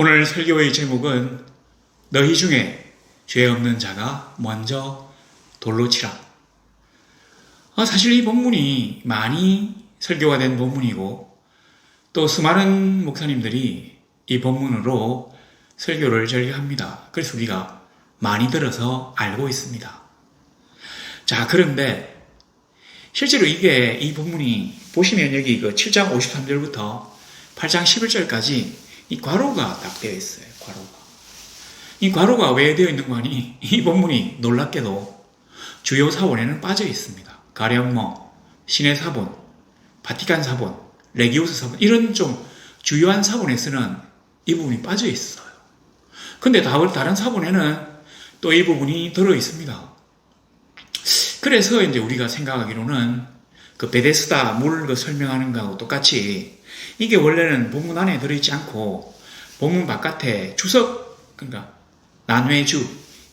오늘 설교의 제목은 너희 중에 죄 없는 자가 먼저 돌로 치라. 사실 이 본문이 많이 설교가 된 본문이고 또 수많은 목사님들이 이 본문으로 설교를 전개합니다. 그래서 우리가 많이 들어서 알고 있습니다. 자, 그런데 실제로 이 본문이 보시면 여기 7장 53절부터 8장 11절까지 이 괄호가 딱 되어 있어요. 이 괄호가 왜 되어 있는 거니? 이 본문이 놀랍게도 주요 사본에는 빠져 있습니다. 가령 신의 사본, 바티칸 사본, 레기우스 사본 이런 좀 주요한 사본에서는 이 부분이 빠져 있어요. 근데 다른 사본에는 또 이 부분이 들어 있습니다. 그래서 이제 우리가 생각하기로는 베데스다 물 설명하는 거하고 똑같이 이게 원래는 본문 안에 들어있지 않고 본문 바깥에 주석, 그러니까 난회주,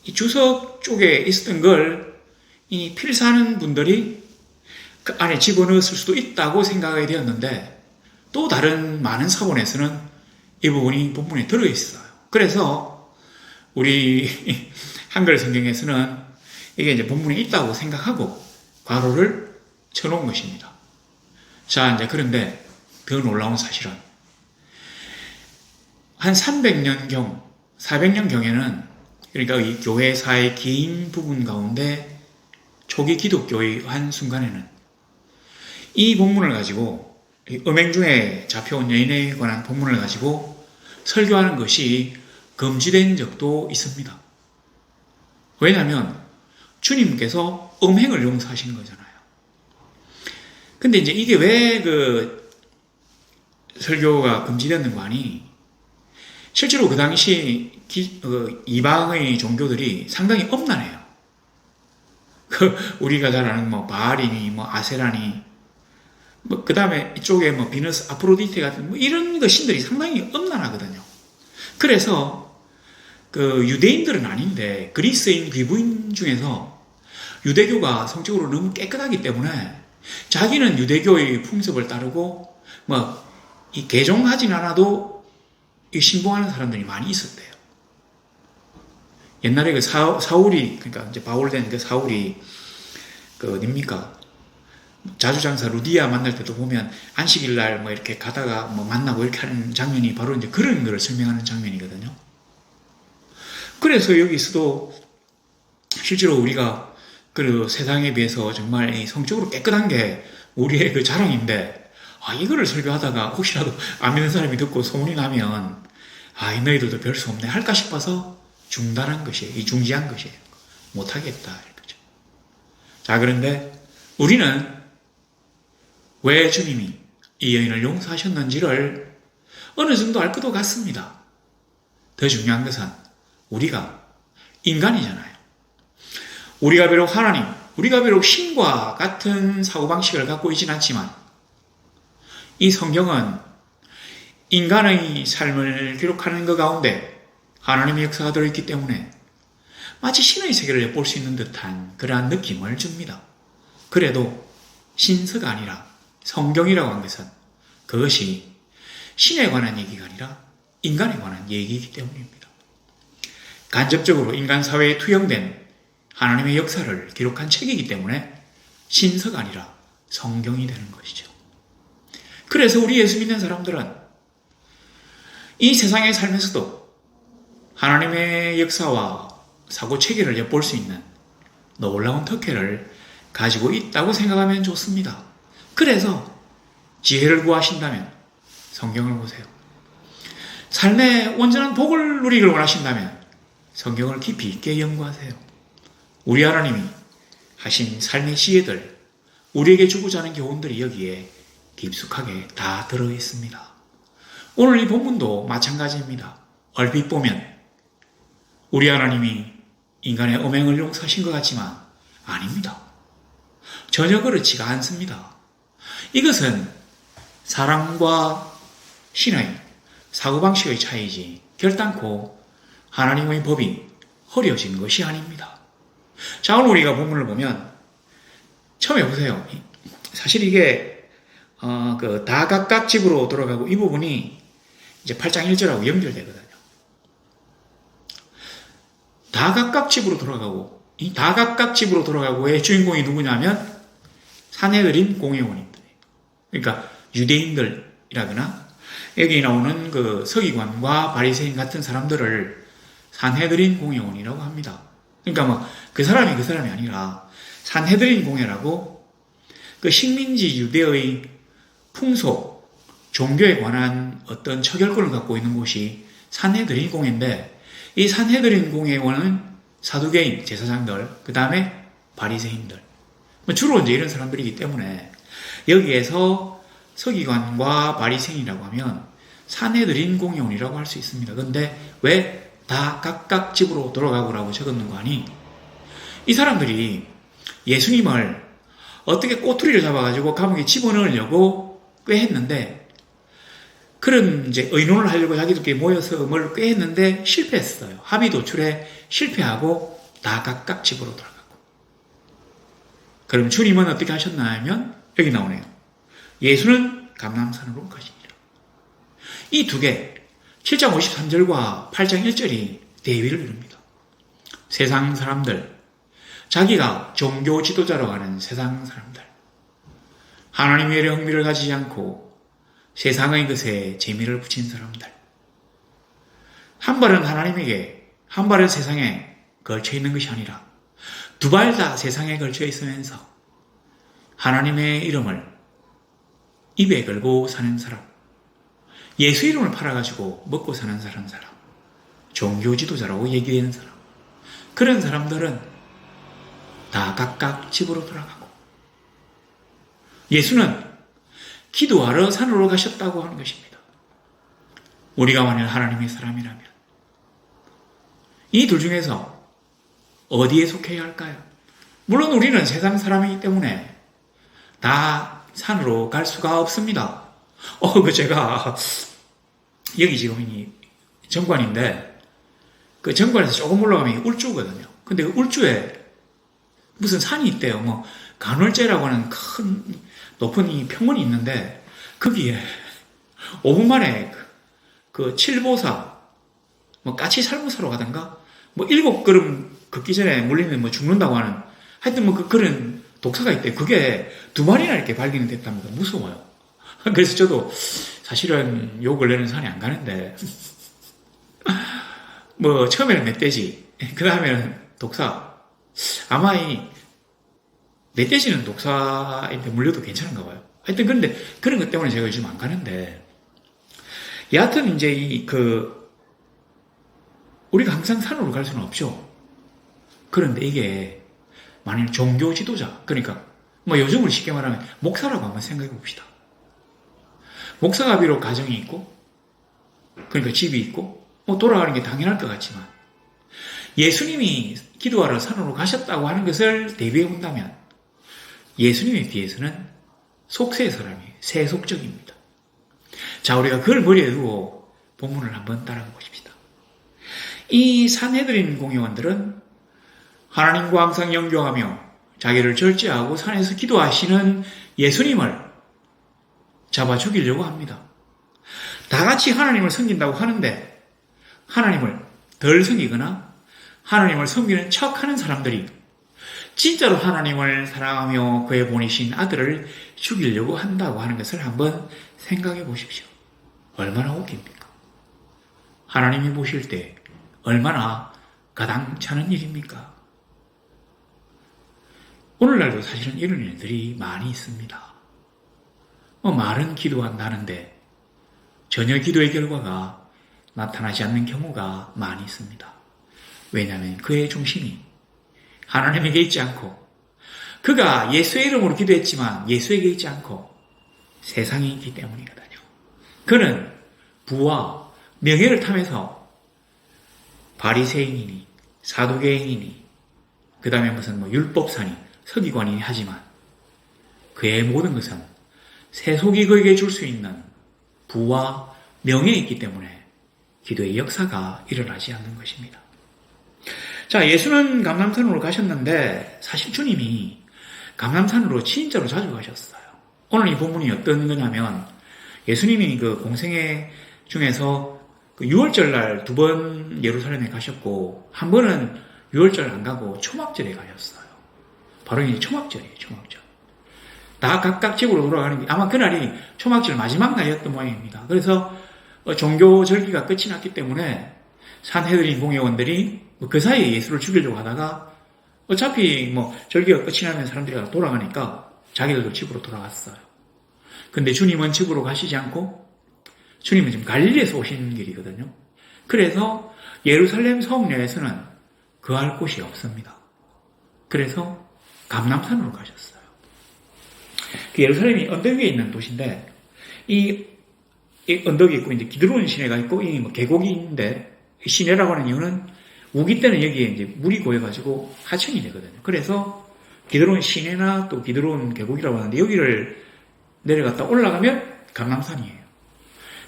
이 주석 쪽에 있었던 걸 이 필사하는 분들이 그 안에 집어넣었을 수도 있다고 생각이 되었는데 또 다른 많은 사본에서는 이 부분이 본문에 들어있어요. 그래서 우리 한글 성경에서는 이게 이제 본문에 있다고 생각하고 괄호를 쳐놓은 것입니다. 자, 이제 그런데 더 놀라운 사실은 한 300년경, 400년경에는 그러니까 이 교회사의 긴 부분 가운데 초기 기독교의 한 순간에는 이 본문을 가지고 음행 중에 잡혀온 여인에 관한 본문을 가지고 설교하는 것이 금지된 적도 있습니다. 왜냐하면 주님께서 음행을 용서하신 거잖아요. 근데 이제 이게 왜 설교가 금지되는 거 아니? 실제로 그 당시 이방의 종교들이 상당히 엄난해요. 우리가 잘 아는 바알이니 아세라니 그 다음에 이쪽에 비너스 아프로디테 같은 이런 신들이 상당히 엄난하거든요. 그래서 유대인들은 아닌데 그리스인 귀부인 중에서 유대교가 성적으로 너무 깨끗하기 때문에 자기는 유대교의 풍습을 따르고 이 개종하진 않아도 이 신봉하는 사람들이 많이 있었대요. 옛날에 사울이, 그러니까 이제 바울된 사울이 어딥니까? 자주장사 루디아 만날 때도 보면 안식일날 이렇게 가다가 만나고 이렇게 하는 장면이 바로 이제 그런 거를 설명하는 장면이거든요. 그래서 여기서도 실제로 우리가 세상에 비해서 정말 성적으로 깨끗한 게 우리의 자랑인데, 이거를 설교하다가 혹시라도 안 믿는 사람이 듣고 소문이 나면, 이 너희들도 별 수 없네 할까 싶어서 중단한 것이에요. 중지한 것이에요. 못하겠다. 이거죠. 자, 그런데 우리는 왜 주님이 이 여인을 용서하셨는지를 어느 정도 알 것도 같습니다. 더 중요한 것은 우리가 인간이잖아요. 우리가 비록 신과 같은 사고방식을 갖고 있지는 않지만 이 성경은 인간의 삶을 기록하는 것 가운데 하나님의 역사가 들어있기 때문에 마치 신의 세계를 엿볼 수 있는 듯한 그러한 느낌을 줍니다. 그래도 신서가 아니라 성경이라고 한 것은 그것이 신에 관한 얘기가 아니라 인간에 관한 얘기이기 때문입니다. 간접적으로 인간 사회에 투영된 하나님의 역사를 기록한 책이기 때문에 신서가 아니라 성경이 되는 것이죠. 그래서 우리 예수 믿는 사람들은 이 세상에 살면서도 하나님의 역사와 사고 체계를 엿볼 수 있는 놀라운 특혜를 가지고 있다고 생각하면 좋습니다. 그래서 지혜를 구하신다면 성경을 보세요. 삶의 온전한 복을 누리기를 원하신다면 성경을 깊이 있게 연구하세요. 우리 하나님이 하신 삶의 지혜들, 우리에게 주고자 하는 교훈들이 여기에 깊숙하게 다 들어있습니다. 오늘 이 본문도 마찬가지입니다. 얼핏 보면 우리 하나님이 인간의 음행을 용서하신 것 같지만 아닙니다. 전혀 그렇지가 않습니다. 이것은 사람과 신의 사고방식의 차이지 결단코 하나님의 법이 허려진 것이 아닙니다. 자, 오늘 우리가 본문을 보면 처음에 보세요. 사실 이게 다 각각 집으로 돌아가고 이 부분이 이제 8장 1절하고 연결되거든요. 다 각각 집으로 돌아가고, 이 다 각각 집으로 돌아가고의 주인공이 누구냐면 산헤드린 공회원인들. 그러니까 유대인들이라거나 여기 나오는 그 서기관과 바리새인 같은 사람들을 산헤드린 공회원이라고 합니다. 그러니까 뭐 그 사람이 아니라 산헤드린 공회라고 그 식민지 유대의 풍속, 종교에 관한 어떤 처결권을 갖고 있는 곳이 산헤드린 공회인데, 이 산헤드린 공회원은 사두개인, 제사장들, 그 다음에 바리새인들, 주로 이제 이런 사람들이기 때문에 여기에서 서기관과 바리새인이라고 하면 산헤드린 공회원이라고 할 수 있습니다. 그런데 왜 다 각각 집으로 돌아가고라고 적었는 거 아니? 이 사람들이 예수님을 어떻게 꼬투리를 잡아가지고 감옥에 집어넣으려고 꾀했는데, 그런 이제 의논을 하려고 자기들끼리 모여서 뭘 꾀했는데 실패했어요. 합의 도출에 실패하고 다 각각 집으로 돌아가고. 그럼 주님은 어떻게 하셨나 하면 여기 나오네요. 예수는 감람산으로 가시니라. 이 두 개, 7장 53절과 8장 1절이 대비를 이룹니다. 세상 사람들, 자기가 종교 지도자로 하는 세상 사람들, 하나님의 흥미를 가지지 않고 세상의 것에 재미를 붙인 사람들, 한 발은 하나님에게, 한 발은 세상에 걸쳐 있는 것이 아니라 두 발 다 세상에 걸쳐 있으면서 하나님의 이름을 입에 걸고 사는 사람, 예수 이름을 팔아가지고 먹고 사는 사람, 종교 지도자라고 얘기되는 사람, 그런 사람들은 다 각각 집으로 돌아가고, 예수는 기도하러 산으로 가셨다고 하는 것입니다. 우리가 만일 하나님의 사람이라면 이 둘 중에서 어디에 속해야 할까요? 물론 우리는 세상 사람이기 때문에 다 산으로 갈 수가 없습니다. 제가 여기 지금 이 정관인데, 그 정관에서 조금 올라가면 울주거든요. 근데 그 울주에 무슨 산이 있대요. 뭐 간월제라고 하는 큰 높은 이 평원이 있는데, 거기에 5분 만에 그 칠보사, 뭐 까치 살모사로 가던가, 뭐 7걸음 걷기 전에 물리면 뭐 죽는다고 하는, 하여튼 뭐 그런 독사가 있대요. 그게 2마리나 이렇게 발견이 됐답니다. 무서워요. 그래서 저도 사실은 요 근래는 산에 안 가는데, 뭐 처음에는 멧돼지, 그 다음에는 독사. 아마 이 멧돼지는 독사인데 물려도 괜찮은가 봐요. 하여튼 근데 그런 것 때문에 제가 요즘 안 가는데, 여하튼 이제 우리가 항상 산으로 갈 수는 없죠. 그런데 이게 만일 종교 지도자, 그러니까 뭐 요즘을 쉽게 말하면 목사라고 한번 생각해 봅시다. 목사가 비록 가정이 있고, 그러니까 집이 있고, 뭐 돌아가는 게 당연할 것 같지만, 예수님이 기도하러 산으로 가셨다고 하는 것을 대비해 본다면 예수님에 비해서는 속세의 사람이 세속적입니다. 자, 우리가 그걸 머리에 두고 본문을 한번 따라가 보십시다. 이 산헤드린 공회원들은 하나님과 항상 영교하며 자기를 절제하고 산에서 기도하시는 예수님을 잡아 죽이려고 합니다. 다 같이 하나님을 섬긴다고 하는데 하나님을 덜 섬기거나 하나님을 섬기는 척하는 사람들이 진짜로 하나님을 사랑하며 그의 보내신 아들을 죽이려고 한다고 하는 것을 한번 생각해 보십시오. 얼마나 웃깁니까? 하나님이 보실 때 얼마나 가당찮은 일입니까? 오늘날도 사실은 이런 일들이 많이 있습니다. 말은 기도한다는데 전혀 기도의 결과가 나타나지 않는 경우가 많이 있습니다. 왜냐하면 그의 중심이 하나님에게 있지 않고, 그가 예수의 이름으로 기도했지만 예수에게 있지 않고 세상에 있기 때문이거든요. 그는 부와 명예를 탐해서 바리새인이니 사두개인이니 그 다음에 무슨 율법사니 서기관이니 하지만 그의 모든 것은 세속이 그에게 줄 수 있는 부와 명예에 있기 때문에 기도의 역사가 일어나지 않는 것입니다. 자, 예수는 감람산으로 가셨는데 사실 주님이 감람산으로 진짜로 자주 가셨어요. 오늘 이 본문이 어떤 거냐면 예수님이 그 공생애 중에서 그 6월절 날 2번 예루살렘에 가셨고, 한 번은 6월절 안 가고 초막절에 가셨어요. 바로 이 초막절이에요, 초막절. 다 각각 집으로 돌아가는 게 아마 그날이 초막절 마지막 날이었던 모양입니다. 그래서 종교 절기가 끝이 났기 때문에 산헤드린 공회원들이 그 사이에 예수를 죽이려고 하다가 어차피 절기가 끝이 나면 사람들이 돌아가니까 자기들도 집으로 돌아갔어요. 근데 주님은 집으로 가시지 않고 주님은 지금 갈릴리에서 오신 길이거든요. 그래서 예루살렘 성내에서는 거할 곳이 없습니다. 그래서 감람산으로 가셨어요. 그 예루살렘이 언덕 위에 있는 도시인데 이 언덕이 있고 이제 기드론 시내가 있고 이 계곡이 있는데 시내라고 하는 이유는 우기 때는 여기에 이제 물이 고여가지고 하천이 되거든요. 그래서 기드론 시내나 또 기드론 계곡이라고 하는데 여기를 내려갔다 올라가면 감람산이에요.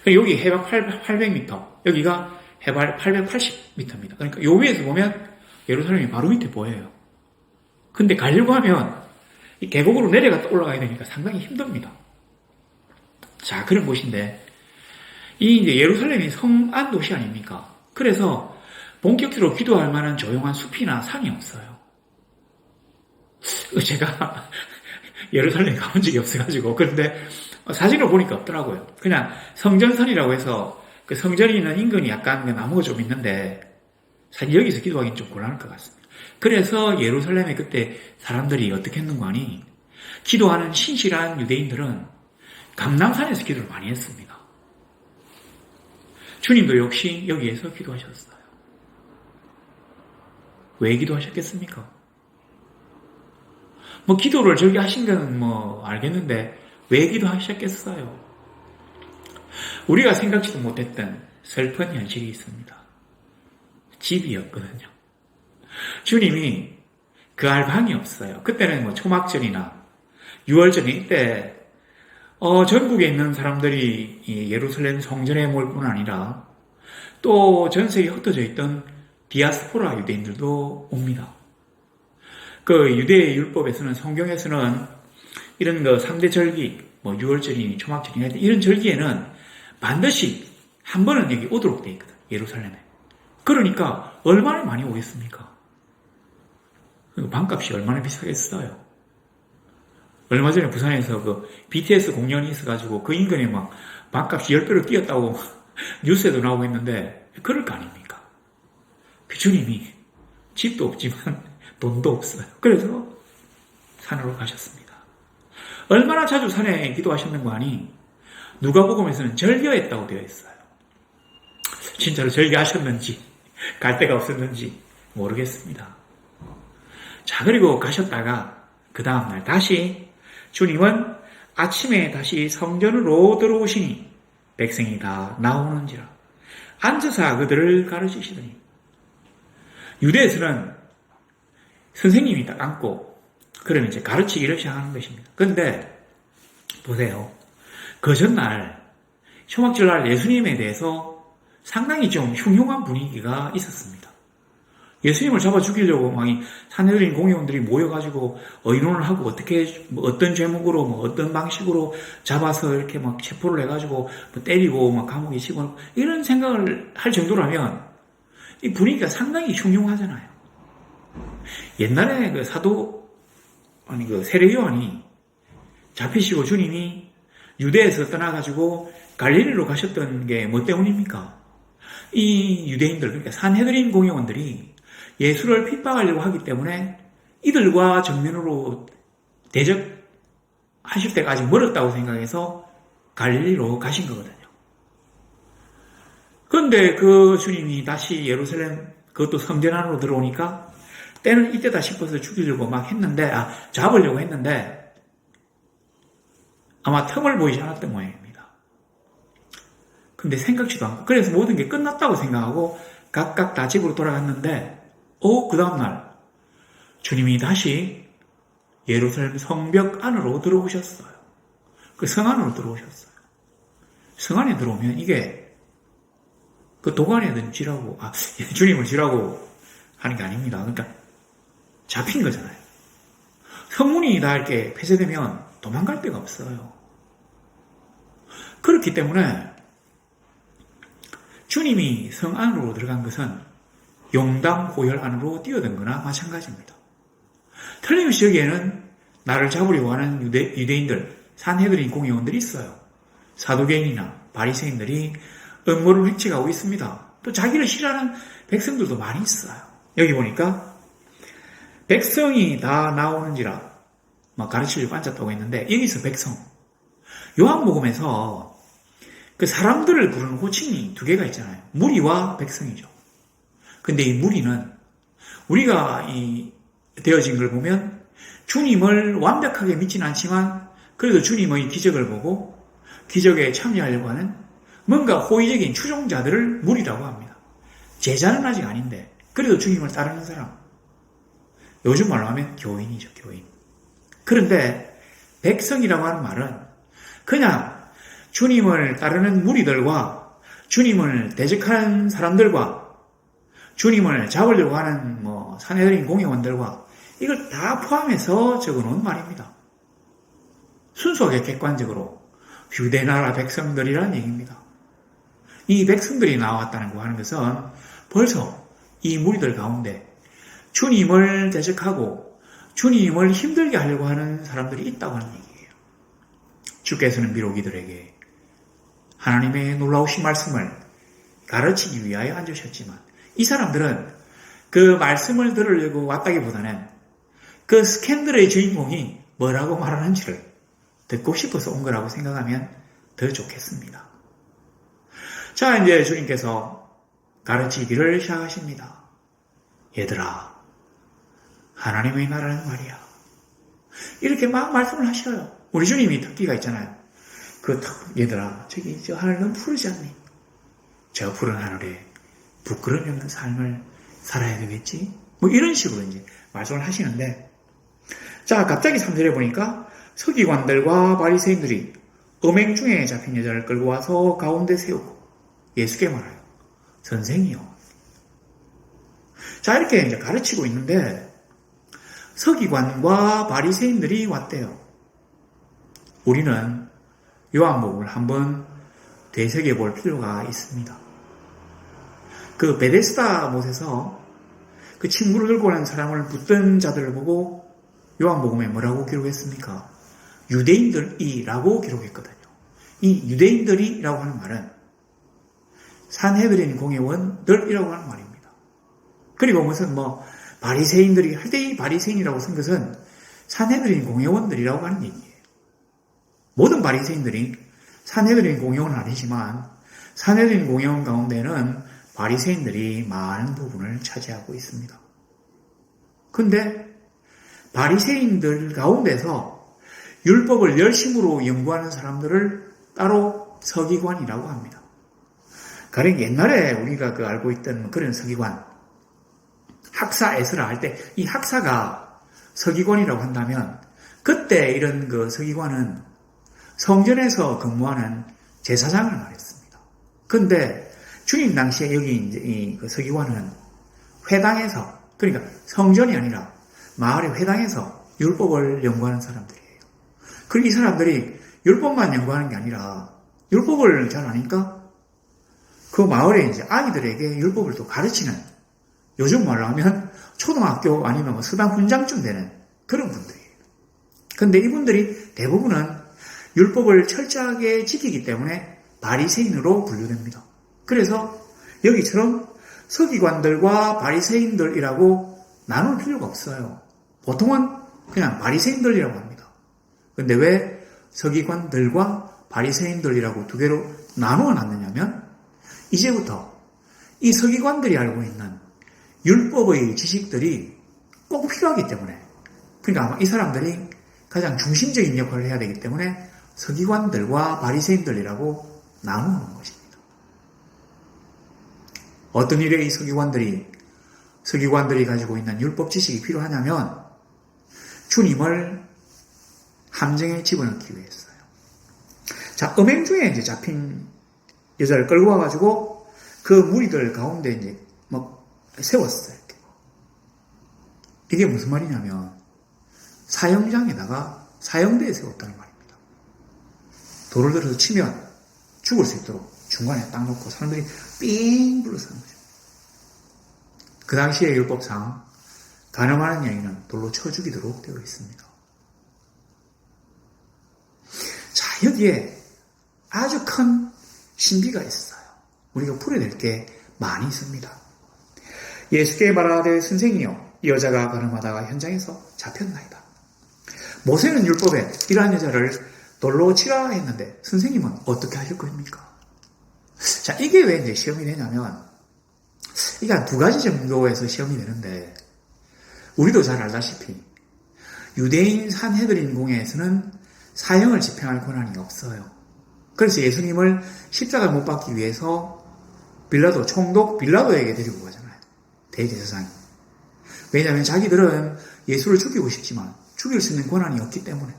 여기 해발 800m, 여기가 해발 880m입니다. 그러니까 요 위에서 보면 예루살렘이 바로 밑에 보여요. 근데 가려고 하면 이 계곡으로 내려갔다 올라가야 되니까 상당히 힘듭니다. 자, 그런 곳인데 이 이제 예루살렘이 성안 도시 아닙니까? 그래서 본격적으로 기도할 만한 조용한 숲이나 산이 없어요. 제가 예루살렘에 가본 적이 없어가지고 그런데 사진을 보니까 없더라고요. 그냥 성전산이라고 해서 그 성전이 있는 인근이 약간 나무가 좀 있는데 사실 여기서 기도하기는 좀 곤란할 것 같습니다. 그래서 예루살렘에 그때 사람들이 어떻게 했는가 하니 기도하는 신실한 유대인들은 감람산에서 기도를 많이 했습니다. 주님도 역시 여기에서 기도하셨어요. 왜 기도하셨겠습니까? 기도를 저기 하신 건 알겠는데 왜 기도하셨겠어요? 우리가 생각지도 못했던 슬픈 현실이 있습니다. 집이었거든요. 주님이 그할 방이 없어요. 그때는 초막절이나 6월절이 이때 전국에 있는 사람들이 이 예루살렘 성전에 몰 뿐 아니라 또 전 세계에 흩어져 있던 디아스포라 유대인들도 옵니다. 그 유대 율법에서는 성경에서는 이런 3대 절기, 6월절이니 초막절이니 이런 절기에는 반드시 한 번은 여기 오도록 돼 있거든, 예루살렘에. 그러니까 얼마나 많이 오겠습니까? 방값이 얼마나 비싸겠어요? 얼마 전에 부산에서 그 BTS 공연이 있어가지고 그 인근에 막 방값이 10배로 뛰었다고 뉴스에도 나오고 있는데 그럴 거 아닙니까? 그 주님이 집도 없지만 돈도 없어요. 그래서 산으로 가셨습니다. 얼마나 자주 산에 기도하셨는가 하니 누가복음에서는 절겨했다고 되어 있어요. 진짜로 절겨하셨는지 갈 데가 없었는지 모르겠습니다. 자, 그리고 가셨다가 그 다음날 다시 주님은 아침에 다시 성전으로 들어오시니 백성이 다 나오는지라 앉으사 그들을 가르치시더니 유대에서는 선생님이 딱 앉고 그러면 이제 가르치기를 시작하는 것입니다. 그런데 보세요. 그 전날 초막절날 예수님에 대해서 상당히 좀 흉흉한 분위기가 있었습니다. 예수님을 잡아 죽이려고 막 산헤드린 공회원들이 모여가지고 의논을 하고 어떻게 어떤 제목으로 어떤 방식으로 잡아서 이렇게 막 체포를 해가지고 때리고 막 감옥에 집어넣고 이런 생각을 할 정도라면 이 분위기가 상당히 흉흉하잖아요. 옛날에 그 그 세례 요한이 잡히시고 주님이 유대에서 떠나가지고 갈릴리로 가셨던 게 뭐 때문입니까? 이 유대인들, 그러니까 산헤드린 공회원들이 예수를 핍박하려고 하기 때문에 이들과 정면으로 대적하실 때가 아직 멀었다고 생각해서 갈릴리로 가신 거거든요. 그런데 그 주님이 다시 예루살렘, 그것도 성전 안으로 들어오니까 때는 이때다 싶어서 죽이려고 막 했는데, 잡으려고 했는데 아마 틈을 보이지 않았던 모양입니다. 근데 생각지도 않고, 그래서 모든 게 끝났다고 생각하고 각각 다 집으로 돌아갔는데, 그 다음날 주님이 다시 예루살렘 성벽 안으로 들어오셨어요. 그 성 안으로 들어오셨어요. 성 안에 들어오면 이게 그 도관에든 쥐라고, 주님을 쥐라고 하는 게 아닙니다. 그러니까 잡힌 거잖아요. 성문이 다 이렇게 폐쇄되면 도망갈 데가 없어요. 그렇기 때문에 주님이 성 안으로 들어간 것은 용담 호열 안으로 뛰어든 거나 마찬가지입니다. 틀림없이 여기에는 나를 잡으려고 하는 유대인들, 산헤드린 공회원들이 있어요. 사두개인이나 바리새인들이 음모를 획책하고 있습니다. 또 자기를 싫어하는 백성들도 많이 있어요. 여기 보니까 백성이 다 나오는지라 막 가르치려고 앉았다고 했는데 여기서 백성, 요한복음에서 그 사람들을 부르는 호칭이 두 개가 있잖아요. 무리와 백성이죠. 근데 이 무리는 우리가 이 되어진 걸 보면 주님을 완벽하게 믿지는 않지만 그래도 주님의 기적을 보고 기적에 참여하려고 하는 뭔가 호의적인 추종자들을 무리라고 합니다. 제자는 아직 아닌데 그래도 주님을 따르는 사람. 요즘 말로 하면 교인이죠, 교인. 그런데 백성이라고 하는 말은 그냥 주님을 따르는 무리들과 주님을 대적하는 사람들과 주님을 잡으려고 하는 산헤드린 공회원들과 이걸 다 포함해서 적어놓은 말입니다. 순수하게 객관적으로 유대나라 백성들이라는 얘기입니다. 이 백성들이 나왔다는 거 하는 것은 벌써 이 무리들 가운데 주님을 대적하고 주님을 힘들게 하려고 하는 사람들이 있다고 하는 얘기예요. 주께서는 비록 이들에게 하나님의 놀라우신 말씀을 가르치기 위하여 앉으셨지만 이 사람들은 그 말씀을 들으려고 왔다기보다는 그 스캔들의 주인공이 뭐라고 말하는지를 듣고 싶어서 온 거라고 생각하면 더 좋겠습니다. 자, 이제 주님께서 가르치기를 시작하십니다. 얘들아, 하나님의 나라는 말이야. 이렇게 막 말씀을 하셔요. 우리 주님이 특기가 있잖아요. 얘들아, 저기 저 하늘 너무 푸르지 않니? 저 푸른 하늘에 부끄러움이 없는 삶을 살아야 되겠지? 이런 식으로 이제 말씀을 하시는데, 자, 갑자기 3절에 보니까 서기관들과 바리새인들이 음행 중에 잡힌 여자를 끌고 와서 가운데 세우고 예수께 말하여 선생이요. 자, 이렇게 이제 가르치고 있는데 서기관과 바리새인들이 왔대요. 우리는 요한복음을 한번 되새겨 볼 필요가 있습니다. 그 베데스다 못에서 그 친구를 들고 오는 사람을 붙든 자들을 보고 요한복음에 뭐라고 기록했습니까? 유대인들이라고 기록했거든요. 이 유대인들이라고 하는 말은 산헤드린 공회원들이라고 하는 말입니다. 그리고 무슨 바리새인들이 할 때 이 바리새인이라고 쓴 것은 산헤드린 공회원들이라고 하는 얘기예요. 모든 바리새인들이 산헤드린 공회원은 아니지만 산헤드린 공회원 가운데는 바리새인들이 많은 부분을 차지하고 있습니다. 근데 바리새인들 가운데서 율법을 열심으로 연구하는 사람들을 따로 서기관이라고 합니다. 가령 옛날에 우리가 알고 있던 그런 서기관, 학사 에스라 할 때 이 학사가 서기관이라고 한다면 그때 이런 그 서기관은 성전에서 근무하는 제사장을 말했습니다. 근데 주님 당시에 여기 이제 이 서기관은 회당에서, 그러니까 성전이 아니라 마을의 회당에서 율법을 연구하는 사람들이에요. 그리고 이 사람들이 율법만 연구하는 게 아니라 율법을 잘 아니까 그 마을에 이제 아이들에게 율법을 또 가르치는, 요즘 말로 하면 초등학교 아니면 서당 훈장쯤 되는 그런 분들이에요. 근데 이분들이 대부분은 율법을 철저하게 지키기 때문에 바리새인으로 분류됩니다. 그래서 여기처럼 서기관들과 바리새인들이라고 나눌 필요가 없어요. 보통은 그냥 바리새인들이라고 합니다. 근데 왜 서기관들과 바리새인들이라고 두 개로 나누어 놨느냐면 이제부터 이 서기관들이 알고 있는 율법의 지식들이 꼭 필요하기 때문에, 그러니까 아마 이 사람들이 가장 중심적인 역할을 해야 되기 때문에 서기관들과 바리새인들이라고 나누는 것입니다. 어떤 일에 이 서기관들이 가지고 있는 율법 지식이 필요하냐면 주님을 함정에 집어넣기 위해서요. 자, 음행 중에 이제 잡힌 여자를 끌고 와가지고 그 무리들 가운데 이제 세웠어요. 이게 무슨 말이냐면 사형장에다가 사형대에 세웠다는 말입니다. 돌을 들어서 치면 죽을 수 있도록 중간에 딱 놓고 사람들이 삥 불러서는 거죠. 그 당시의 율법상 간음하는 여인은 돌로 쳐 죽이도록 되어 있습니다. 자, 여기에 아주 큰 신비가 있어요. 우리가 풀어야 될 게 많이 있습니다. 예수께 말하되 선생이여, 이 여자가 간음하다가 현장에서 잡혔나이다. 모세는 율법에 이러한 여자를 돌로 치라 했는데 선생님은 어떻게 하실 겁니까? 자, 이게 왜 이제 시험이 되냐면, 이게 한 2가지 정도에서 시험이 되는데, 우리도 잘 알다시피 유대인 산헤드린 공회에서는 사형을 집행할 권한이 없어요. 그래서 예수님을 십자가에 못 박기 위해서 빌라도, 총독 빌라도에게 데리고 가잖아요. 대제사장이. 왜냐하면 자기들은 예수를 죽이고 싶지만 죽일 수 있는 권한이 없기 때문에.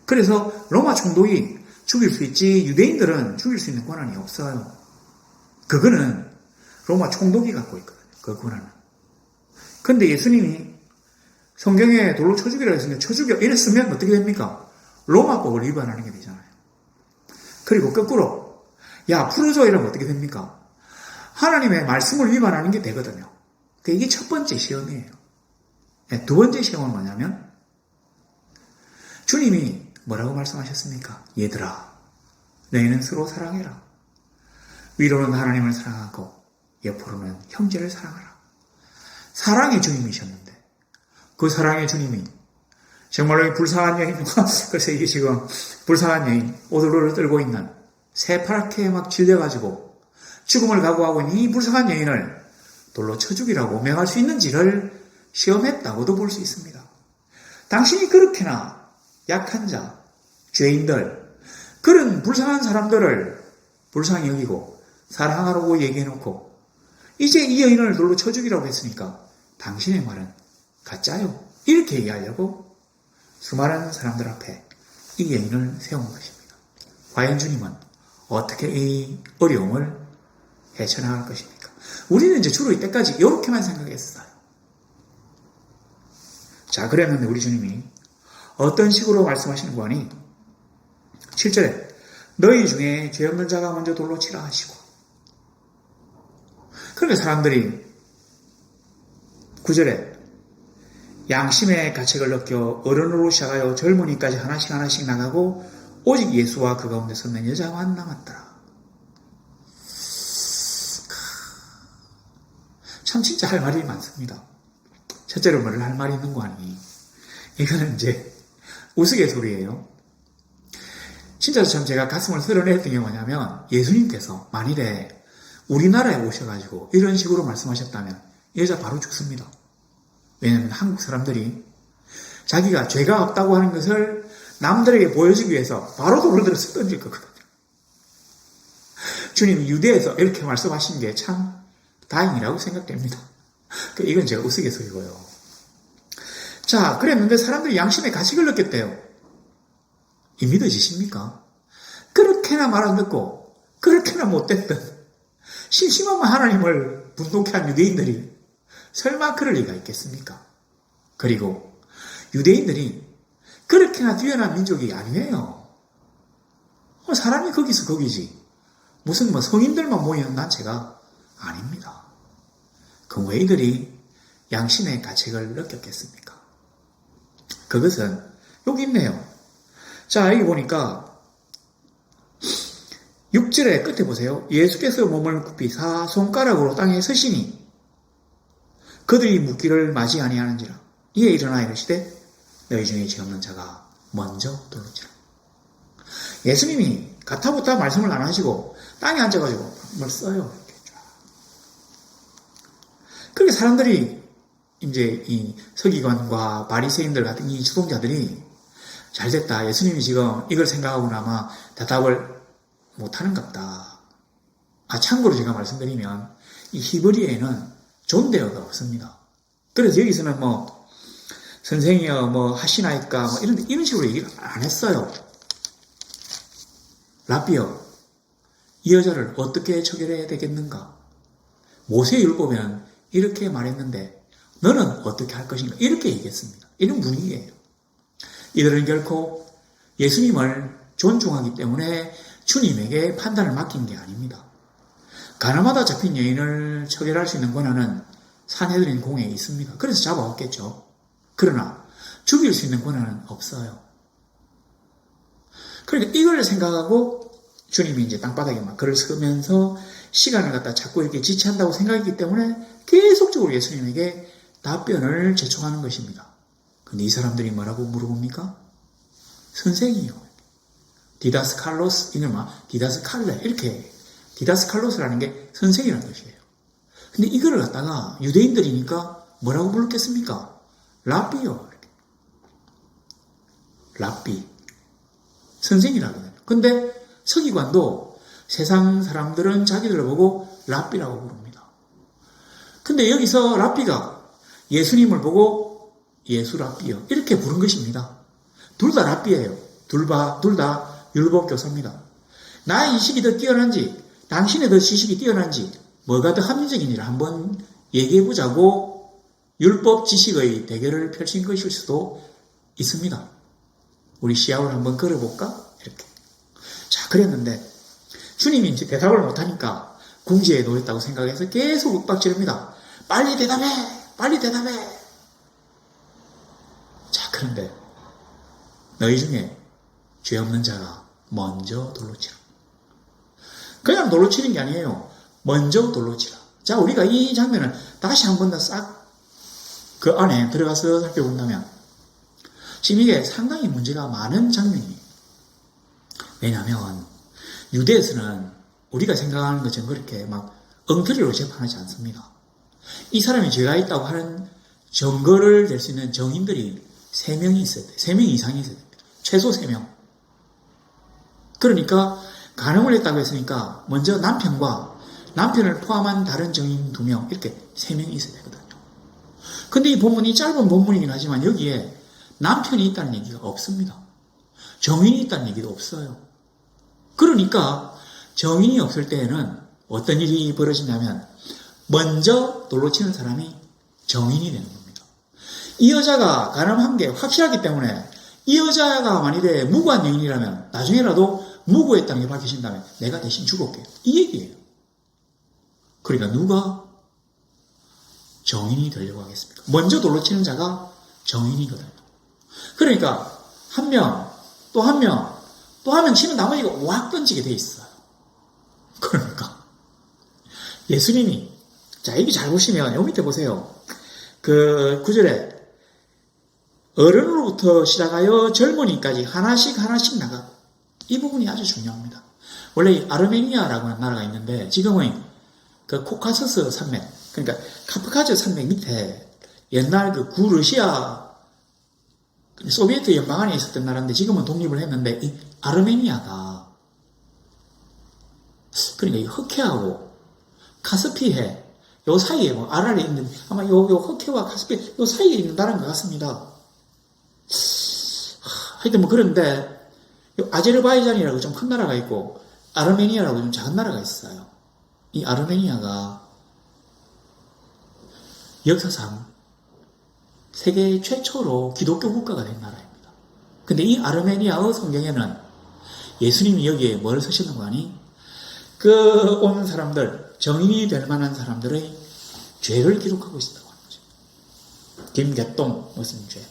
그래서 로마 총독이 죽일 수 있지 유대인들은 죽일 수 있는 권한이 없어요. 그거는 로마 총독이 갖고 있거든요. 그 권한은. 근데 예수님이 성경에 돌로 쳐 죽이라고 했으니까 쳐 죽여 이랬으면 어떻게 됩니까? 로마법을 위반하는 게 되잖아요. 그리고 거꾸로 야 풀어줘 이러면 어떻게 됩니까? 하나님의 말씀을 위반하는 게 되거든요. 이게 첫 번째 시험이에요. 두 번째 시험은 뭐냐면 주님이 뭐라고 말씀하셨습니까? 얘들아, 너희는 서로 사랑해라. 위로는 하나님을 사랑하고 옆으로는 형제를 사랑하라. 사랑의 주님이셨는데 그 사랑의 주님이 정말로 불쌍한 여인, 그래서 이게 지금 불쌍한 여인, 오돌오를 떨고 있는 새파랗게 막 질려가지고 죽음을 각오하고 있는 이 불쌍한 여인을 돌로 쳐 죽이라고 명할 수 있는지를 시험했다고도 볼 수 있습니다. 당신이 그렇게나 약한 자, 죄인들, 그런 불쌍한 사람들을 불쌍히 여기고 사랑하라고 얘기해놓고 이제 이 여인을 돌로 쳐 죽이라고 했으니까 당신의 말은 가짜요. 이렇게 얘기하려고 수많은 사람들 앞에 이 여인을 세운 것입니다. 과연 주님은 어떻게 이 어려움을 헤쳐나갈 것입니까? 우리는 이제 주로 이때까지 이렇게만 생각했어요. 자, 그랬는데 우리 주님이 어떤 식으로 말씀하시는 거 아니? 7절에 너희 중에 죄 없는 자가 먼저 돌로 치라 하시고, 그러니까 사람들이 9절에 양심의 가책을 느껴 어른으로 시작하여 젊은이까지 하나씩 하나씩 나가고 오직 예수와 그 가운데 서는 여자만 남았더라. 참 진짜 할 말이 많습니다. 첫째로 뭐를 할 말이 있는 거 아니? 이거는 이제 우스갯소리예요. 진짜 참 제가 가슴을 쓸어냈던 게 뭐냐면 예수님께서 만일에 우리나라에 오셔가지고 이런 식으로 말씀하셨다면 이 여자 바로 죽습니다. 왜냐하면 한국 사람들이 자기가 죄가 없다고 하는 것을 남들에게 보여주기 위해서 바로 돌을 들어서 던질 거거든요. 주님이 유대에서 이렇게 말씀하신 게 참 다행이라고 생각됩니다. 이건 제가 우스갯소리고요. 자, 그랬는데 사람들이 양심의 가책을 느꼈대요. 이 믿어지십니까? 그렇게나 말 안 듣고 그렇게나 못됐던 심심한 하나님을 분노케 한 유대인들이 설마 그럴 리가 있겠습니까? 그리고 유대인들이 그렇게나 뛰어난 민족이 아니에요. 사람이 거기서 거기지. 무슨 성인들만 모이는 단체가 아닙니다. 그 왜이들이 양심의 가책을 느꼈겠습니까? 그것은 여기 있네요. 자, 여기 보니까 6절의 끝에 보세요. 예수께서 몸을 굽히 손가락으로 땅에 서시니 그들이 묻기를 맞이 아니하는지라. 이에 일어나 이르시되 너희 중에 죄 없는 자가 먼저 돌로 치라. 예수님이 가타부타 말씀을 안 하시고 땅에 앉아가지고 뭘 써요. 이렇게 쫙. 그렇게 사람들이 이제 이 서기관과 바리새인들 같은 이 주동자들이 잘됐다. 예수님이 지금 이걸 생각하고는 아마 대답을 못하는갑다. 참고로 제가 말씀드리면 이 히브리어에는 존대어가 없습니다. 그래서 여기서는 선생이여 하시나이까 이런 식으로 얘기를 안 했어요. 랍비여, 이 여자를 어떻게 처결해야 되겠는가? 모세의 율법에는 이렇게 말했는데 너는 어떻게 할 것인가? 이렇게 얘기했습니다. 이런 분위기예요. 이들은 결코 예수님을 존중하기 때문에 주님에게 판단을 맡긴 게 아닙니다. 가나마다 잡힌 여인을 처결할 수 있는 권한은 산헤드린 공회에 있습니다. 그래서 잡아왔겠죠. 그러나 죽일 수 있는 권한은 없어요. 그러니까 이걸 생각하고 주님이 이제 땅바닥에 막 글을 쓰면서 시간을 갖다 자꾸 이렇게 지체한다고 생각했기 때문에 계속적으로 예수님에게 답변을 재촉하는 것입니다. 근데 이 사람들이 뭐라고 물어봅니까? 선생이요. 디다스칼로스, 이놈아, 디다스칼레, 이렇게, 디다스칼로스라는 게 선생이라는 뜻이에요. 근데 이거를 갖다가 유대인들이니까 뭐라고 불렀겠습니까? 랍비요. 랍비. 선생이라고 해요. 근데 서기관도 세상 사람들은 자기들을 보고 랍비라고 부릅니다. 근데 여기서 랍비가 예수님을 보고 예수 랍비요. 이렇게 부른 것입니다. 둘 다 랍비예요. 둘 다 율법 교사입니다. 나의 지식이 더 뛰어난지, 당신의 더 지식이 뛰어난지, 뭐가 더 합리적인지를 한번 얘기해보자고 율법 지식의 대결을 펼친 것일 수도 있습니다. 우리 시합을 한번 걸어볼까? 이렇게. 자, 그랬는데 주님이 이제 대답을 못하니까 궁지에 놓였다고 생각해서 계속 윽박지릅니다. 빨리 대답해! 빨리 대답해! 자, 그런데 너희 중에 죄 없는 자가 먼저 돌로 치라. 그냥 돌로 치는 게 아니에요. 먼저 돌로 치라. 자, 우리가 이 장면을 다시 한 번 더 싹 그 안에 들어가서 살펴본다면 지금 이게 상당히 문제가 많은 장면이에요. 왜냐하면 유대에서는 우리가 생각하는 것처럼 그렇게 막 엉터리로 재판하지 않습니다. 이 사람이 죄가 있다고 하는 증거를 낼 수 있는 정인들이 3명이 있어야 돼요. 3명 이상이 있어야 됩니다. 최소 3명. 그러니까 간음을 했다고 했으니까 먼저 남편과 남편을 포함한 다른 정인 2명, 이렇게 3명이 있어야 되거든요. 근데 이 본문이 짧은 본문이긴 하지만 여기에 남편이 있다는 얘기가 없습니다. 정인이 있다는 얘기도 없어요. 그러니까 정인이 없을 때에는 어떤 일이 벌어지냐면 먼저 돌로 치는 사람이 정인이 되는 겁니다. 이 여자가 간음한 게 확실하기 때문에 이 여자가 만일에 무고한 여인이라면 나중에라도 무고했다는 게 밝혀진다면 내가 대신 죽을게요. 이 얘기예요. 그러니까 누가 정인이 되려고 하겠습니까? 먼저 돌로 치는 자가 정인이거든요. 그러니까 한 명, 또 한 명, 또 한 명 치면 나머지가 왁 던지게 돼 있어요. 그러니까 예수님이, 자, 여기 잘 보시면 여기 밑에 보세요. 그 9절에 어른으로부터 시작하여 젊은이까지 하나씩 나가. 이 부분이 아주 중요합니다. 원래 아르메니아라고 하는 나라가 있는데 지금은 그 코카서스 산맥, 그러니까 카프카즈 산맥 밑에 옛날 그 구러시아 소비에트 연방 안에 있었던 나라인데 지금은 독립을 했는데 이 아르메니아가 그러니까 이 흑해하고 카스피해 요 사이에 뭐 아랄에 있는 아마 요 흑해와 카스피해 요 사이에 있는 나라인 것 같습니다. 하여튼 뭐 그런데 아제르바이잔이라고 좀 큰 나라가 있고 아르메니아라고 좀 작은 나라가 있어요. 이 아르메니아가 역사상 세계 최초로 기독교 국가가 된 나라입니다. 근데 이 아르메니아의 성경에는 예수님이 여기에 뭘 쓰시는 거 아니? 그 온 사람들, 정인이 될 만한 사람들의 죄를 기록하고 있다고 하는 거죠. 김개똥 무슨 죄.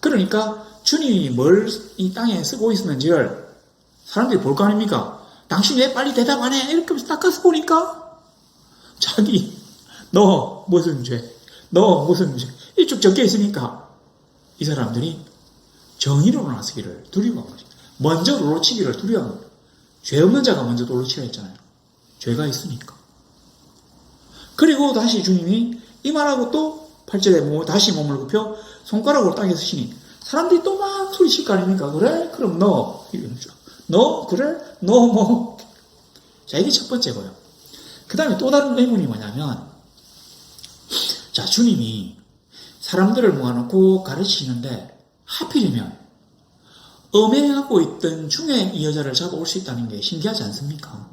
그러니까 주님이 뭘 이 땅에 쓰고 있었는지를 사람들이 볼 거 아닙니까? 당신 왜 빨리 대답 안 해? 이렇게 하면서 닦아서 보니까 자기 너 무슨 죄? 너 무슨 죄? 이쭉 적혀 있으니까 이 사람들이 정의로 나서기를 두려워한 거죠. 먼저 돌로 치기를 두려워한 거예요. 죄 없는 자가 먼저 돌로 치라 했잖아요. 죄가 있으니까. 그리고 다시 주님이 이 말하고 또 8절에 다시 몸을 굽혀 손가락으로 땅에 쓰시니 사람들이 또 막 소리칠 거 아닙니까? 그래? 그럼 너 그래? 너 뭐. 자, 이게 첫 번째고요. 그 다음에 또 다른 의문이 뭐냐면 자, 주님이 사람들을 모아놓고 가르치시는데 하필이면 음행하고 있던 중에 이 여자를 잡아올 수 있다는 게 신기하지 않습니까?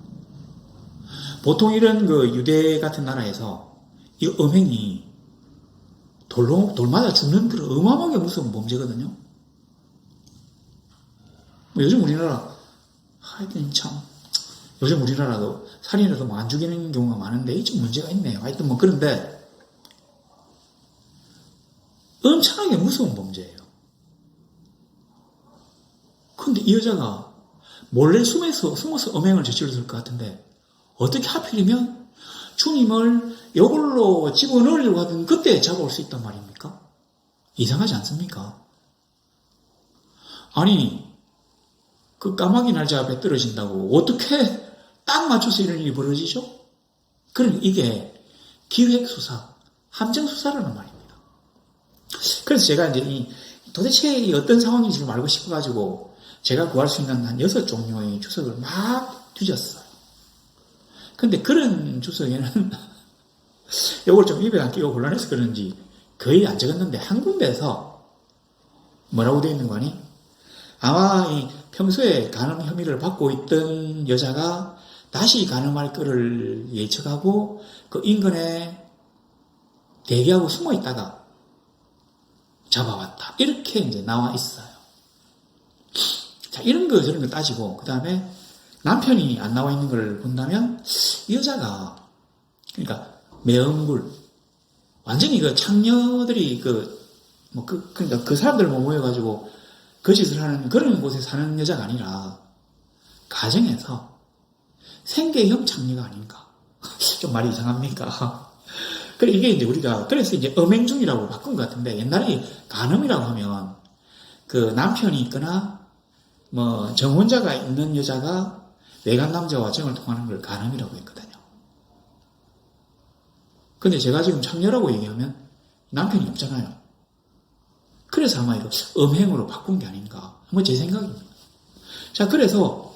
보통 이런 그 유대 같은 나라에서 이 음행이 돌 맞아 죽는 그런 어마어마하게 무서운 범죄거든요. 뭐 요즘 우리나라 하여튼 참 요즘 우리나라도 살인해도 뭐 안 죽이는 경우가 많은데 이 좀 문제가 있네요. 하여튼 뭐 그런데 엄청나게 무서운 범죄예요. 근데 이 여자가 몰래 숨어서 음행을 저질렀을 것 같은데 어떻게 하필이면 주님을 이걸로 집어넣으려고 하던 그때 잡아올 수 있단 말입니까? 이상하지 않습니까? 아니 그 까마귀 날짜 앞에 떨어진다고 어떻게 딱 맞춰서 이런 일이 벌어지죠? 그럼 이게 기획수사, 함정수사라는 말입니다. 그래서 제가 이제 도대체 어떤 상황인지를 알고 싶어가지고 제가 구할 수 있는 한 6종류의 주석을 막 뒤졌어요. 근데 그런 주석에는 이걸 좀 입에 안 끼고 곤란해서 그런지 거의 안 적었는데 한 군데에서 뭐라고 되어 있는 거니? 아마 평소에 간음 혐의를 받고 있던 여자가 다시 간음할 거를 예측하고 그 인근에 대기하고 숨어 있다가 잡아왔다. 이렇게 이제 나와 있어요. 자, 이런 거 저런 거 따지고 그 다음에 남편이 안 나와 있는 걸 본다면 이 여자가 그러니까 매음굴 완전히 그 창녀들이 그러니까 그 사람들 모여가지고 그 짓을 하는 그런 곳에 사는 여자가 아니라 가정에서 생계형 창녀가 아닌가. 좀 말이 이상합니까? 그래 이게 이제 우리가 그래서 이제 음행중이라고 바꾼 것 같은데 옛날에 간음이라고 하면 그 남편이 있거나 뭐 정혼자가 있는 여자가 외간 남자와 정을 통하는 걸 간음이라고 했거든요. 근데 제가 지금 창녀라고 얘기하면 남편이 없잖아요. 그래서 아마 이거 음행으로 바꾼 게 아닌가. 뭐 제 생각입니다. 자, 그래서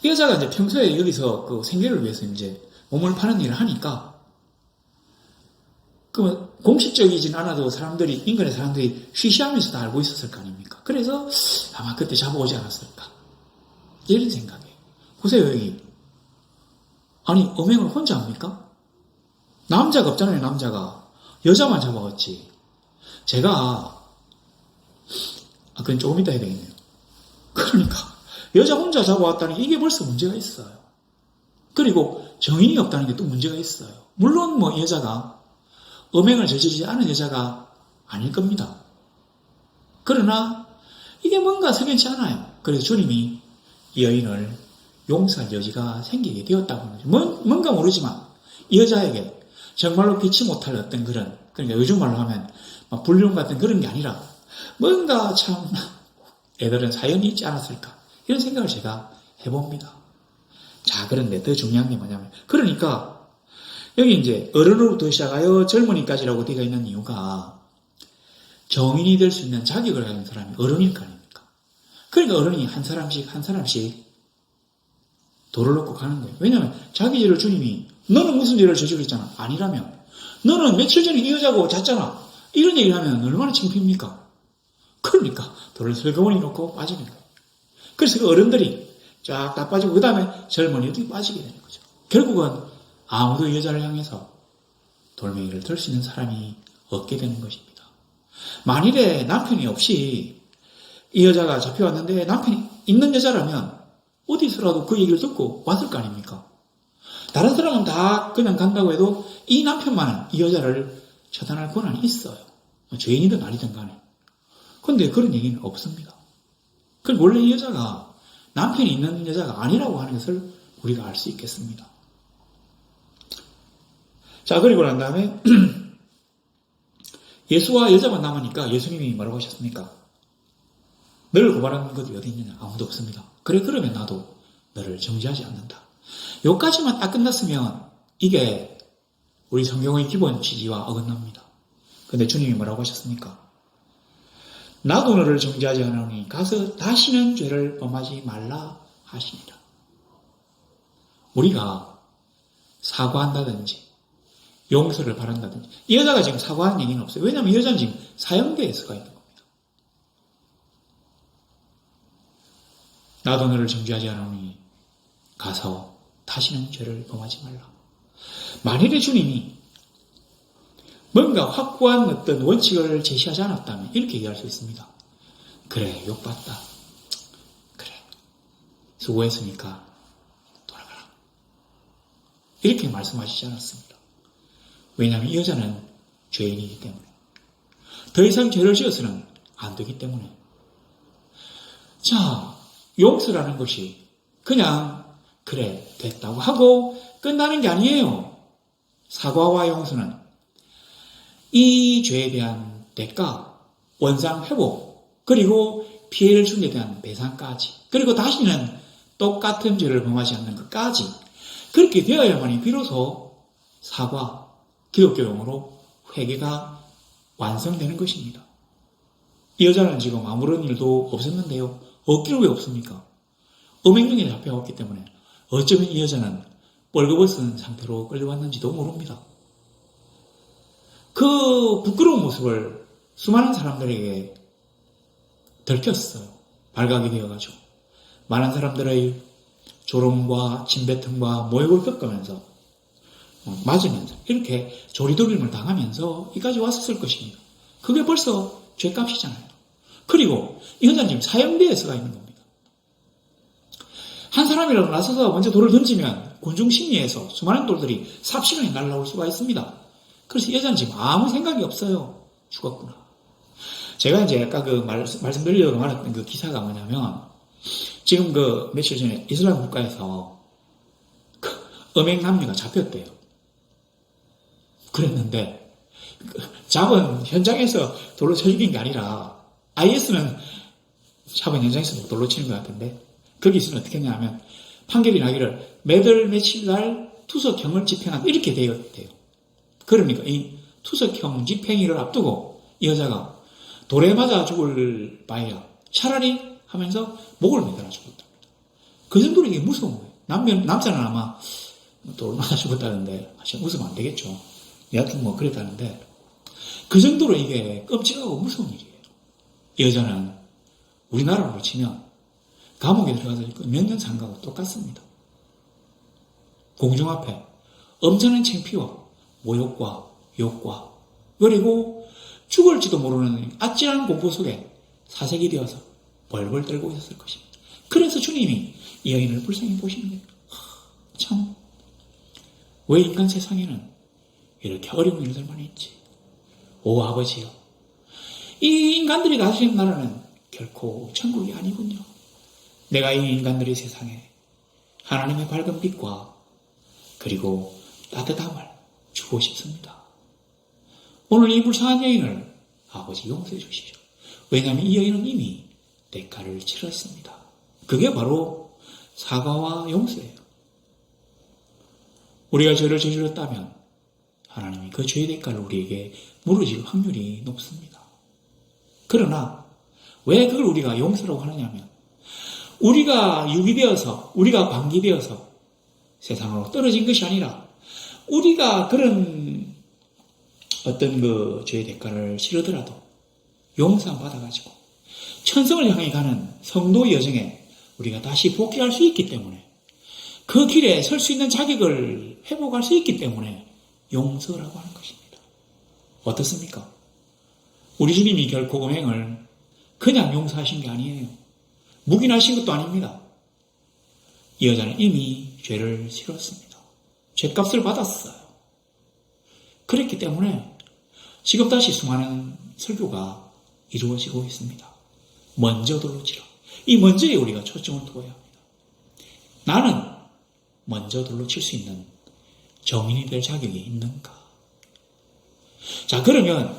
이 여자가 이제 평소에 여기서 그 생계를 위해서 이제 몸을 파는 일을 하니까 그 공식적이진 않아도 사람들이, 인근의 사람들이 쉬쉬하면서 다 알고 있었을 거 아닙니까? 그래서 아마 그때 잡아오지 않았을까. 이런 생각이에요. 보세요, 여기. 아니, 음행을 혼자 합니까? 남자가 없잖아요, 남자가. 여자만 잡아왔지. 제가, 그건 조금 이따 해야 되겠네요. 그러니까, 여자 혼자 잡아왔다니 이게 벌써 문제가 있어요. 그리고 정인이 없다는 게 또 문제가 있어요. 물론 뭐 여자가, 음행을 저지르지 않은 여자가 아닐 겁니다. 그러나, 이게 뭔가 석연치 않아요. 그래서 주님이 이 여인을 용서할 여지가 생기게 되었다고 하는 거죠. 뭔가 모르지만, 이 여자에게 정말로 피치 못할 어떤 그런, 그러니까 요즘 말로 하면 막 불륜 같은 그런 게 아니라 뭔가 참 애들은 사연이 있지 않았을까 이런 생각을 제가 해봅니다. 자, 그런데 더 중요한 게 뭐냐면 그러니까 여기 이제 어른으로부터 시작하여 젊은이까지라고 되어 있는 이유가 정인이 될 수 있는 자격을 가진 사람이 어른일 거 아닙니까? 그러니까 어른이 한 사람씩 돌을 놓고 가는 거예요. 왜냐하면 자기 죄를 주님이 너는 무슨 죄를 저질렀잖아. 아니라면 너는 며칠 전에 이 여자하고 잤잖아. 이런 얘기를 하면 얼마나 창피합니까? 그러니까 돌을 슬그머니 놓고 빠지는 거예요. 그래서 그 어른들이 쫙 다 빠지고 그 다음에 젊은이들이 빠지게 되는 거죠. 결국은 아무도 이 여자를 향해서 돌멩이를 들 수 있는 사람이 없게 되는 것입니다. 만일에 남편이 없이 이 여자가 잡혀왔는데 남편이 있는 여자라면 어디서라도 그 얘기를 듣고 왔을 거 아닙니까? 다른 사람은 다 그냥 간다고 해도 이 남편만은 이 여자를 처단할 권한이 있어요. 죄인이든 아니든 간에. 근데 그런 얘기는 없습니다. 그럼 원래 이 여자가 남편이 있는 여자가 아니라고 하는 것을 우리가 알 수 있겠습니다. 자, 그리고 난 다음에 예수와 여자만 남으니까 예수님이 뭐라고 하셨습니까? 너를 고발하는 것이 어디 있느냐? 아무도 없습니다. 그래, 그러면 나도 너를 정죄하지 않는다. 여기까지만 딱 끝났으면 이게 우리 성경의 기본 취지와 어긋납니다. 근데 주님이 뭐라고 하셨습니까? 나도 너를 정죄하지 않으니 가서 다시는 죄를 범하지 말라 하시니라. 우리가 사과한다든지 용서를 바란다든지 이 여자가 지금 사과하는 얘기는 없어요. 왜냐하면 이 여자는 지금 사형대에 서가 있는 겁니다. 나도 너를 정죄하지 않으니 가서 다시는 죄를 범하지 말라. 만일에 주님이 뭔가 확고한 어떤 원칙을 제시하지 않았다면 이렇게 얘기할 수 있습니다. 그래, 욕봤다. 그래. 수고했으니까 돌아가라. 이렇게 말씀하시지 않았습니다. 왜냐하면 이 여자는 죄인이기 때문에. 더 이상 죄를 지어서는 안 되기 때문에. 자, 용서라는 것이 그냥 그래 됐다고 하고 끝나는 게 아니에요. 사과와 용서는 이 죄에 대한 대가, 원상 회복, 그리고 피해를 준 데 대한 배상까지, 그리고 다시는 똑같은 죄를 범하지 않는 것까지 그렇게 되어야만이 비로소 사과, 기독교 용어로 회개가 완성되는 것입니다. 이 여자는 지금 아무런 일도 없었는데요. 없기를 왜 없습니까? 음행중에 잡혀왔기 때문에 어쩌면 이 여자는 뻘겋은 상태로 끌려왔는지도 모릅니다. 그 부끄러운 모습을 수많은 사람들에게 들켰어요. 발각이 되어가지고 많은 사람들의 조롱과 침뱉음과 모욕을 겪으면서 맞으면서 이렇게 조리돌림을 당하면서 이까지 왔었을 것입니다. 그게 벌써 죄값이잖아요. 그리고 이 여자는 지금 사형대에 서가 있는 겁니다. 한 사람이라도 나서서 먼저 돌을 던지면 군중심리에서 수많은 돌들이 삽시간에 날아올 수가 있습니다. 그래서 이 여자는 지금 아무 생각이 없어요. 죽었구나. 제가 이제 아까 말씀드리려고 말했던 그 기사가 뭐냐면, 지금 며칠 전에 이슬람 국가에서 음행 남녀가 잡혔대요. 그랬는데, 잡은 현장에서 돌로 쳐 죽인 게 아니라, IS는 잡은 현장에서 돌로 치는 것 같은데, 거기서는 어떻게 했냐면, 판결이 나기를 매달 며칠 날 투석형을 집행한다. 이렇게 되어 있대요. 그러니까 이 투석형 집행일을 앞두고 이 여자가 돌에 맞아 죽을 바에야 차라리 하면서 목을 매달아 죽었답니다. 그 정도로 이게 무서운 거예요. 남자는 아마 돌 맞아 죽었다는데, 사실 웃으면 안 되겠죠. 여하튼 그랬다는데, 그 정도로 이게 끔찍하고 무서운 일이에요. 이 여자는 우리나라로 치면 감옥에 들어가서 몇 년 산 거하고 똑같습니다. 공중 앞에 엄청난 창피와 모욕과 욕과, 그리고 죽을지도 모르는 아찔한 공포 속에 사색이 되어서 벌벌 떨고 있었을 것입니다. 그래서 주님이 이 여인을 불쌍히 보시는 거예요. 참, 왜 인간 세상에는 이렇게 어려운 일들만 있지? 오 아버지여, 이 인간들이 가지는 나라는 결코 천국이 아니군요. 내가 이 인간들의 세상에 하나님의 밝은 빛과 그리고 따뜻함을 주고 싶습니다. 오늘 이 불쌍한 여인을 아버지 용서해 주시죠. 왜냐하면 이 여인은 이미 대가를 치렀습니다. 그게 바로 사과와 용서예요. 우리가 죄를 저질렀다면 하나님이 그 죄의 대가를 우리에게 물으실 확률이 높습니다. 그러나 왜 그걸 우리가 용서라고 하느냐면, 우리가 유기되어서, 우리가 방기되어서 세상으로 떨어진 것이 아니라, 우리가 그런 어떤 죄의 대가를 치르더라도 용서 받아가지고 천성을 향해 가는 성도의 여정에 우리가 다시 복귀할 수 있기 때문에, 그 길에 설 수 있는 자격을 회복할 수 있기 때문에 용서라고 하는 것입니다. 어떻습니까? 우리 주님이 결코 음행을 그냥 용서하신 게 아니에요. 묵인하신 것도 아닙니다. 이 여자는 이미 죄를 치렀습니다. 죄값을 받았어요. 그렇기 때문에 지금 다시 수많은 설교가 이루어지고 있습니다. 먼저 돌로 치라. 이 먼저에 우리가 초점을 두어야 합니다. 나는 먼저 돌로 칠 수 있는 정인이 될 자격이 있는가? 자, 그러면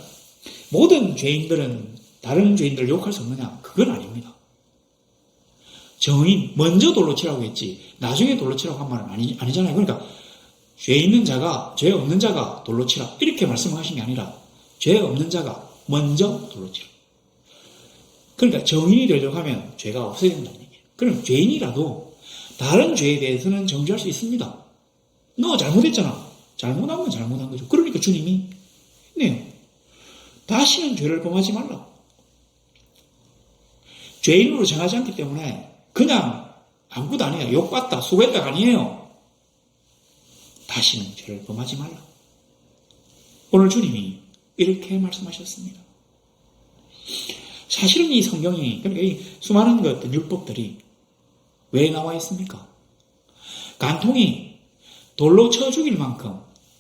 모든 죄인들은 다른 죄인들을 욕할 수 없느냐? 그건 아닙니다. 정인, 먼저 돌로 치라고 했지 나중에 돌로 치라고 한 말은 아니잖아요. 그러니까 죄 있는 자가, 죄 없는 자가 돌로 치라, 이렇게 말씀을 하신 게 아니라 죄 없는 자가 먼저 돌로 치라. 그러니까 정인이 되려고 하면 죄가 없어야 된다는 얘기예요. 그럼 죄인이라도 다른 죄에 대해서는 정죄할 수 있습니다. 너 잘못했잖아. 잘못한 건 잘못한 거죠. 그러니까 주님이 했네요. 다시는 죄를 범하지 말라. 죄인으로 정하지 않기 때문에 그냥 아무것도 아니에요. 욕봤다, 수고했다가 아니에요. 다시는 죄를 범하지 말라. 오늘 주님이 이렇게 말씀하셨습니다. 사실은 이 성경이, 그러니까 이 수많은 율법들이 왜 나와 있습니까? 간통이 돌로 쳐 죽일 만큼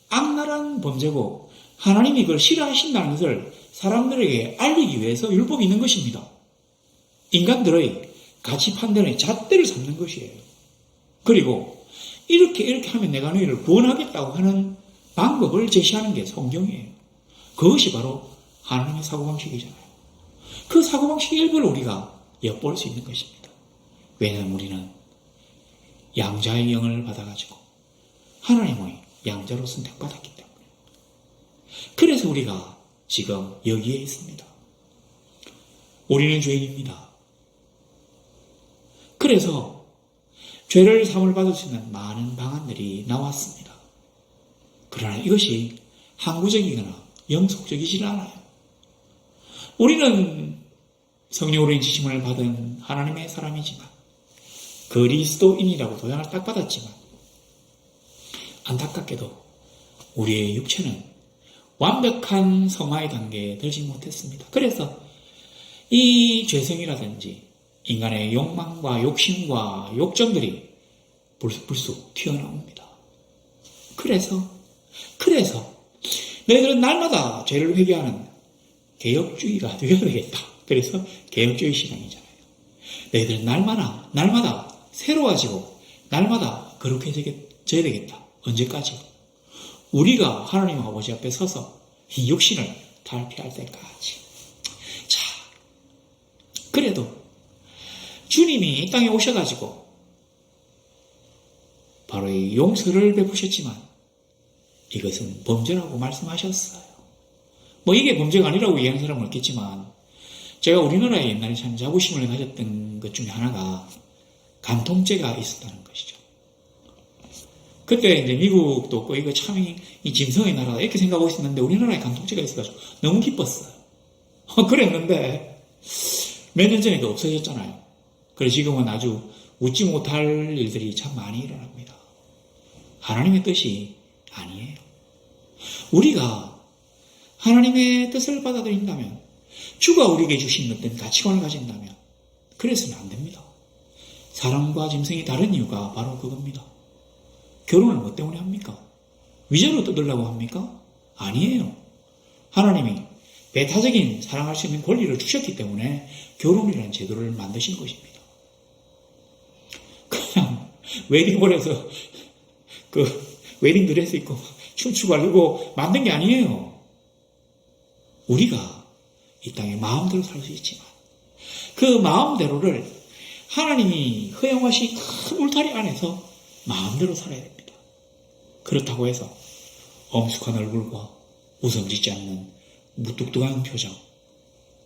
악랄한 범죄고 하나님이 그걸 싫어하신다는 것을 사람들에게 알리기 위해서 율법이 있는 것입니다. 인간들의 가치 판단의 잣대를 삼는 것이에요. 그리고 이렇게 하면 내가 너희를 구원하겠다고 하는 방법을 제시하는 게 성경이에요. 그것이 바로 하나님의 사고방식이잖아요. 그 사고방식의 일부를 우리가 엿볼 수 있는 것입니다. 왜냐하면 우리는 양자의 영을 받아가지고 하나님의 양자로 선택받았기 때문에. 그래서 우리가 지금 여기에 있습니다. 우리는 죄인입니다. 그래서 죄를 사함을 받을 수 있는 많은 방안들이 나왔습니다. 그러나 이것이 항구적이거나 영속적이지 않아요. 우리는 성령으로 인치심을 받은 하나님의 사람이지만 그리스도인이라고 도장을 딱 받았지만 안타깝게도 우리의 육체는 완벽한 성화의 단계에 들지 못했습니다. 그래서 이 죄성이라든지 인간의 욕망과 욕심과 욕정들이 불쑥 튀어나옵니다. 그래서 너희들은 날마다 죄를 회개하는 개혁주의가 되어야 되겠다. 그래서 개혁주의 신앙이잖아요. 너희들은 날마다 새로워지고 날마다 거룩해져야 되겠다. 언제까지? 우리가 하나님 아버지 앞에 서서 이 육신을 탈피할 때까지. 자, 그래도 주님이 이 땅에 오셔가지고 바로 이 용서를 베푸셨지만 이것은 범죄라고 말씀하셨어요. 뭐 이게 범죄가 아니라고 얘기하는 사람은 없겠지만 제가 우리나라에 옛날에 참 자부심을 가졌던 것 중에 하나가 간통죄가 있었다는 것이죠. 그때 이제 미국도 없고 이거 참 이 짐승의 나라다 이렇게 생각하고 있었는데 우리나라에 간통죄가 있어가지고 너무 기뻤어요. 그랬는데 몇 년 전에 없어졌잖아요. 그래서 지금은 아주 웃지 못할 일들이 참 많이 일어납니다. 하나님의 뜻이 아니에요. 우리가 하나님의 뜻을 받아들인다면 주가 우리에게 주신 어떤 가치관을 가진다면 그래서는 안 됩니다. 사람과 짐승이 다른 이유가 바로 그겁니다. 결혼을 뭐 때문에 합니까? 위자료 뜯으려고 합니까? 아니에요. 하나님이 배타적인 사랑할 수 있는 권리를 주셨기 때문에 결혼이라는 제도를 만드신 것입니다. 그냥 웨딩홀에서 그 웨딩드레스 입고 춤추고 하려고 만든 게 아니에요. 우리가 이 땅에 마음대로 살 수 있지만 그 마음대로를 하나님이 허용하신 큰 울타리 안에서 마음대로 살아야 됩니다. 그렇다고 해서 엄숙한 얼굴과 웃음 짓지 않는 무뚝뚝한 표정,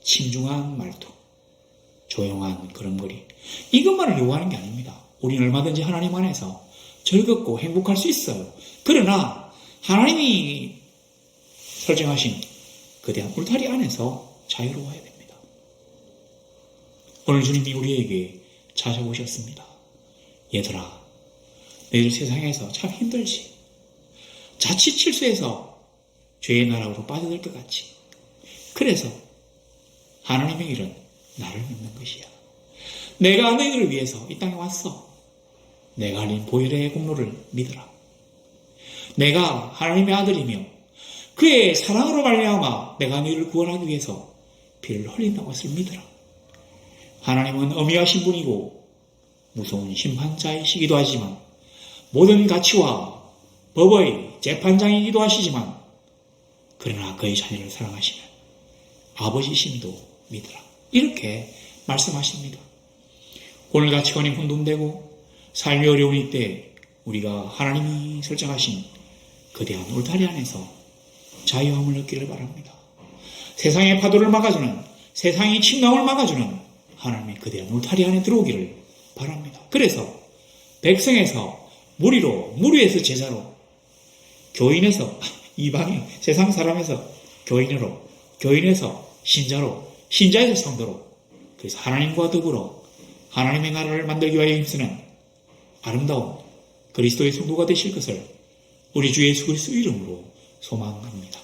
신중한 말투, 조용한 걸음걸이 이것만을 요구하는 게 아닙니다. 우리는 얼마든지 하나님 안에서 즐겁고 행복할 수 있어요. 그러나 하나님이 설정하신 거대한 울타리 안에서 자유로워야 됩니다. 오늘 주님이 우리에게 찾아오셨습니다. 얘들아, 너희들 세상에서 참 힘들지. 자칫 실수해서 죄의 나라로 빠져들 것 같지. 그래서 하나님의 일은 나를 믿는 것이야. 내가 너희들을 위해서 이 땅에 왔어. 내가 알린 보혈의 공로를 믿으라. 내가 하나님의 아들이며 그의 사랑으로 말미암아 내가 너희를 구원하기 위해서 피를 흘린다고 것을 믿으라. 하나님은 엄위하신 분이고 무서운 심판자이시기도 하지만 모든 가치와 법의 재판장이기도 하시지만 그러나 그의 자녀를 사랑하시는 아버지심도 믿으라. 이렇게 말씀하십니다. 오늘 가치관이 혼돈되고 삶이 어려운 이때 우리가 하나님이 설정하신 거대한 울타리 안에서 자유함을 얻기를 바랍니다. 세상의 파도를 막아주는, 세상의 침낭을 막아주는 하나님의 거대한 울타리 안에 들어오기를 바랍니다. 그래서 백성에서 무리로, 무리에서 제자로, 교인에서 이방인, 세상 사람에서 교인으로, 교인에서 신자로, 신자에서 성도로, 그래서 하나님과 더불어 하나님의 나라를 만들기 위하여 힘쓰는 아름다운 그리스도의 성도가 되실 것을 우리 주 예수 그리스도 이름으로 소망합니다.